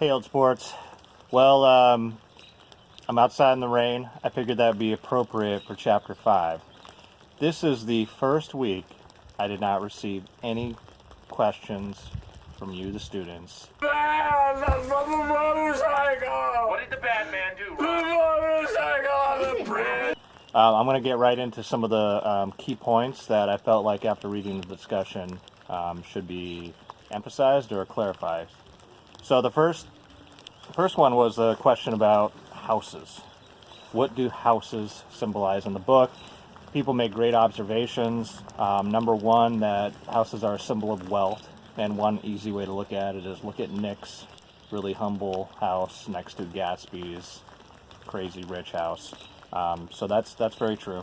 Hey, Old Sports. Well, I'm outside in the rain. I figured that would be appropriate for Chapter 5. This is the first week I did not receive any questions from you, the students. That's from the motorcycle! What did the bad man do, The Ron? motorcycle on the bridge! I'm going to get right into some of the key points that I felt like after reading the discussion should be emphasized or clarified. So the first one was a question about houses. What do houses symbolize in the book? People make great observations. Number one, that houses are a symbol of wealth. And one easy way to look at it is look at Nick's really humble house next to Gatsby's crazy rich house. So that's very true.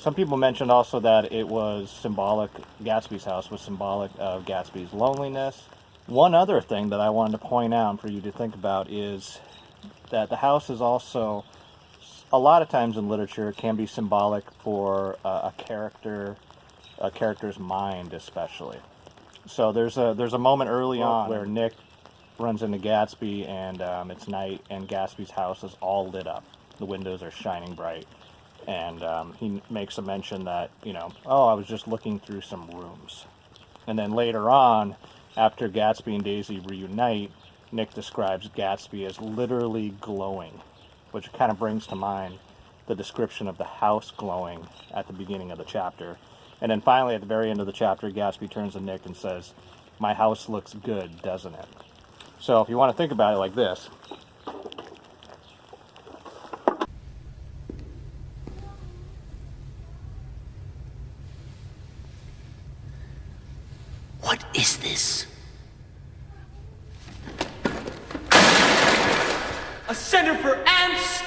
Some people mentioned also that it was symbolic, Gatsby's house was symbolic of Gatsby's loneliness. One other thing that I wanted to point out for you to think about is that the house is also, a lot of times in literature, can be symbolic for a character's mind especially. So there's a moment early on where Nick runs into Gatsby and it's night and Gatsby's house is all lit up. The windows are shining bright. And he makes a mention that, oh, I was just looking through some rooms. And then later on, after Gatsby and Daisy reunite, Nick describes Gatsby as literally glowing, which kind of brings to mind the description of the house glowing at the beginning of the chapter. And then finally, at the very end of the chapter, Gatsby turns to Nick and says, "My house looks good, doesn't it?" So if you want to think about it like this, What is this? A center for ants?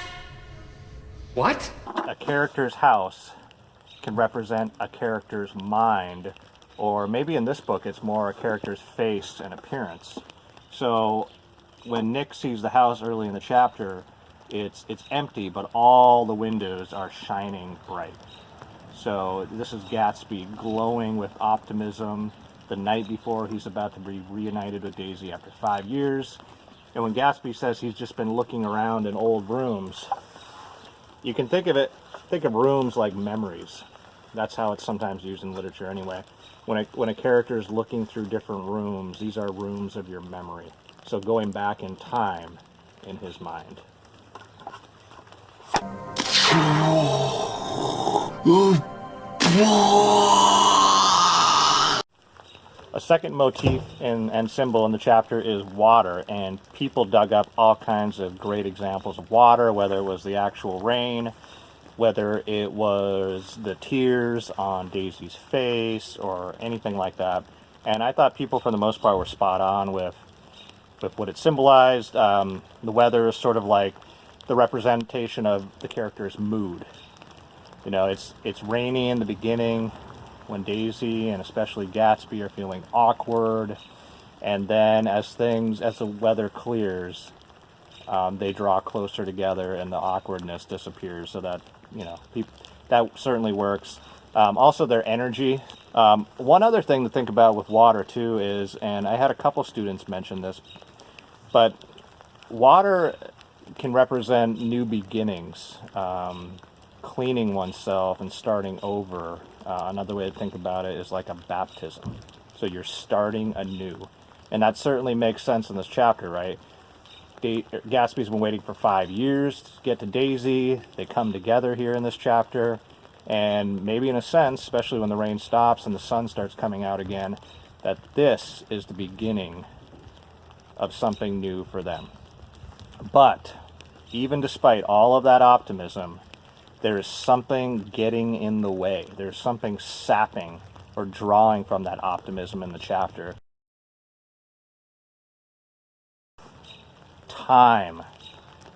What? a character's house can represent a character's mind, or maybe in this book it's more a character's face and appearance. So when Nick sees the house early in the chapter, it's empty, but all the windows are shining bright. So this is Gatsby glowing with optimism the night before he's about to be reunited with Daisy after 5 years. And when Gatsby says he's just been looking around in old rooms, you can think of rooms like memories. That's how it's sometimes used in literature anyway. When a character is looking through different rooms, these are rooms of your memory. So going back in time in his mind. A second motif and symbol in the chapter is water, and people dug up all kinds of great examples of water, whether it was the actual rain, whether it was the tears on Daisy's face, or anything like that. And I thought people, for the most part, were spot on with what it symbolized. The weather is sort of like the representation of the character's mood. It's rainy in the beginning, when Daisy and especially Gatsby are feeling awkward, and then as the weather clears, they draw closer together and the awkwardness disappears. So that that certainly works. Also, their energy. One other thing to think about with water too is, and I had a couple students mention this, but water can represent new beginnings. Cleaning oneself and starting over. Another way to think about it is like a baptism. So you're starting anew. And that certainly makes sense in this chapter, right? Gatsby's been waiting for 5 years to get to Daisy. They come together here in this chapter. And maybe in a sense, especially when the rain stops and the sun starts coming out again, that this is the beginning of something new for them. But even despite all of that optimism, there is something getting in the way. There's something sapping or drawing from that optimism in the chapter. Time.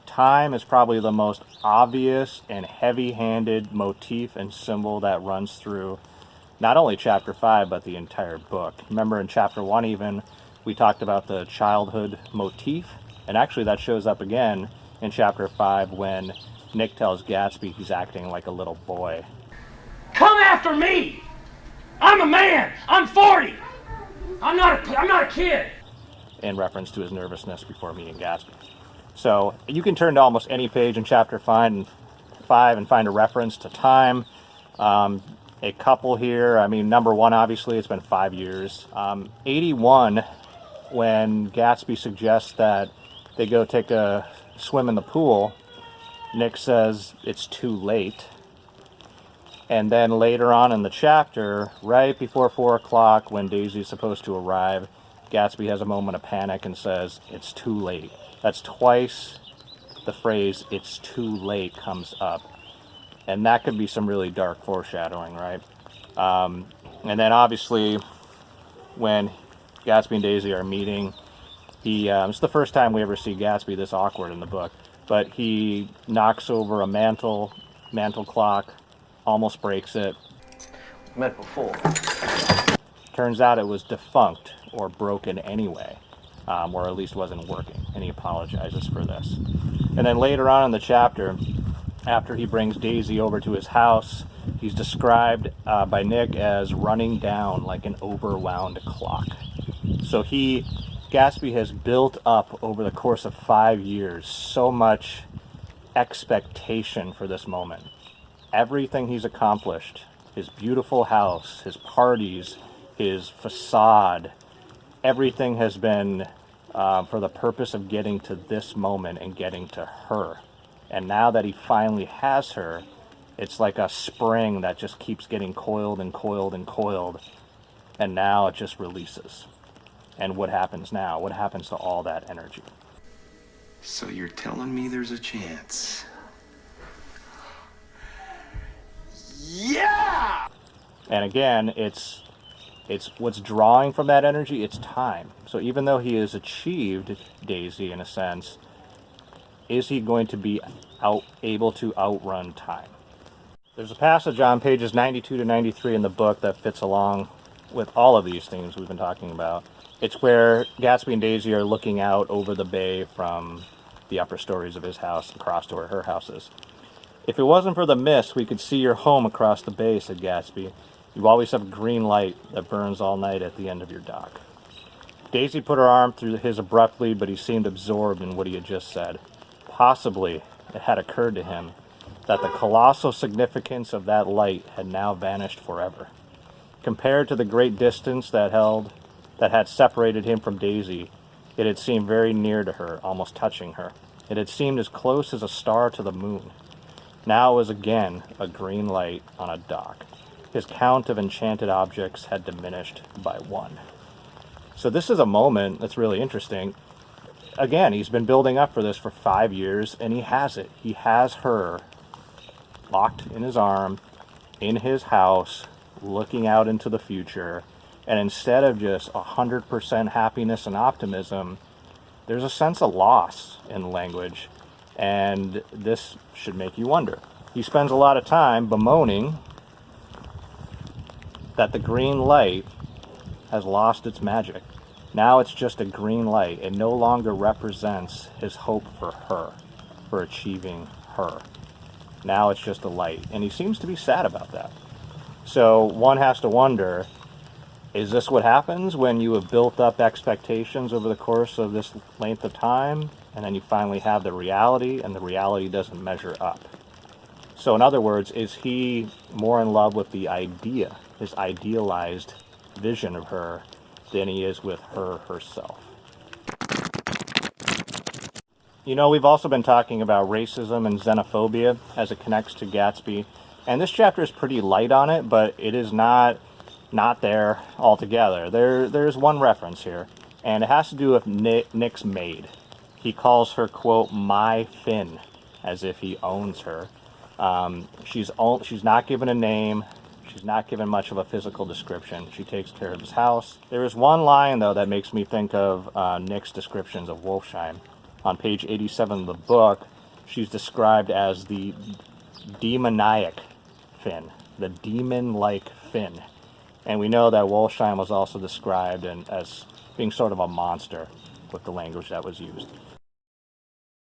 Time is probably the most obvious and heavy-handed motif and symbol that runs through not only chapter 5, but the entire book. Remember in chapter 1 even, we talked about the childhood motif, and actually that shows up again in chapter 5 when Nick tells Gatsby he's acting like a little boy. Come after me! I'm a man! I'm 40! I'm not a kid! in reference to his nervousness before meeting Gatsby. So you can turn to almost any page in chapter 5 and find a reference to time. A couple here. I mean, number one, obviously, it's been 5 years. 81, when Gatsby suggests that they go take a swim in the pool, Nick says it's too late. And then later on in the chapter, right before 4 o'clock, when Daisy's supposed to arrive, Gatsby has a moment of panic and says, it's too late. That's twice the phrase, it's too late, comes up. And that could be some really dark foreshadowing, right? And then obviously, when Gatsby and Daisy are meeting, it's the first time we ever see Gatsby this awkward in the book, but he knocks over a mantle clock, almost breaks it. Met before. Turns out it was defunct or broken anyway, or at least wasn't working, and he apologizes for this. And then later on in the chapter, after he brings Daisy over to his house, he's described by Nick as running down like an overwound clock. So Gatsby has built up over the course of 5 years so much expectation for this moment. Everything he's accomplished, his beautiful house, his parties, his facade, everything has been for the purpose of getting to this moment and getting to her. And now that he finally has her, it's like a spring that just keeps getting coiled and coiled and coiled. And now it just releases. And what happens now? What happens to all that energy? So you're telling me there's a chance? Yeah! And again, it's what's drawing from that energy, it's time. So even though he has achieved Daisy in a sense, is he going to be able to outrun time? There's a passage on pages 92 to 93 in the book that fits along with all of these things we've been talking about. It's where Gatsby and Daisy are looking out over the bay from the upper stories of his house across to where her house is. If it wasn't for the mist, we could see your home across the bay, said Gatsby. You always have a green light that burns all night at the end of your dock. Daisy put her arm through his abruptly, but he seemed absorbed in what he had just said. Possibly, it had occurred to him that the colossal significance of that light had now vanished forever. Compared to the great distance that had separated him from Daisy, it had seemed very near to her, almost touching her. It had seemed as close as a star to the moon. Now it was again a green light on a dock. His count of enchanted objects had diminished by 1. So this is a moment that's really interesting. Again, he's been building up for this for 5 years, and he has it. He has her locked in his arm, in his house, looking out into the future. And instead of just 100% happiness and optimism, there's a sense of loss in the language. And this should make you wonder. He spends a lot of time bemoaning that the green light has lost its magic. Now it's just a green light. It no longer represents his hope for her, for achieving her. Now it's just a light. And he seems to be sad about that. So one has to wonder, is this what happens when you have built up expectations over the course of this length of time, and then you finally have the reality, and the reality doesn't measure up? So in other words, is he more in love with the idea, his idealized vision of her, than he is with her herself? You know, we've also been talking about racism and xenophobia as it connects to Gatsby, and this chapter is pretty light on it, but it is not there altogether. There's one reference here, and it has to do with Nick's maid. He calls her, quote, my Finn, as if he owns her. She's not given a name. She's not given much of a physical description. She takes care of his house. There is one line, though, that makes me think of Nick's descriptions of Wolfsheim. On page 87 of the book, she's described as the demoniac Finn, the demon-like Finn. And we know that Wolfsheim was also described as being sort of a monster with the language that was used.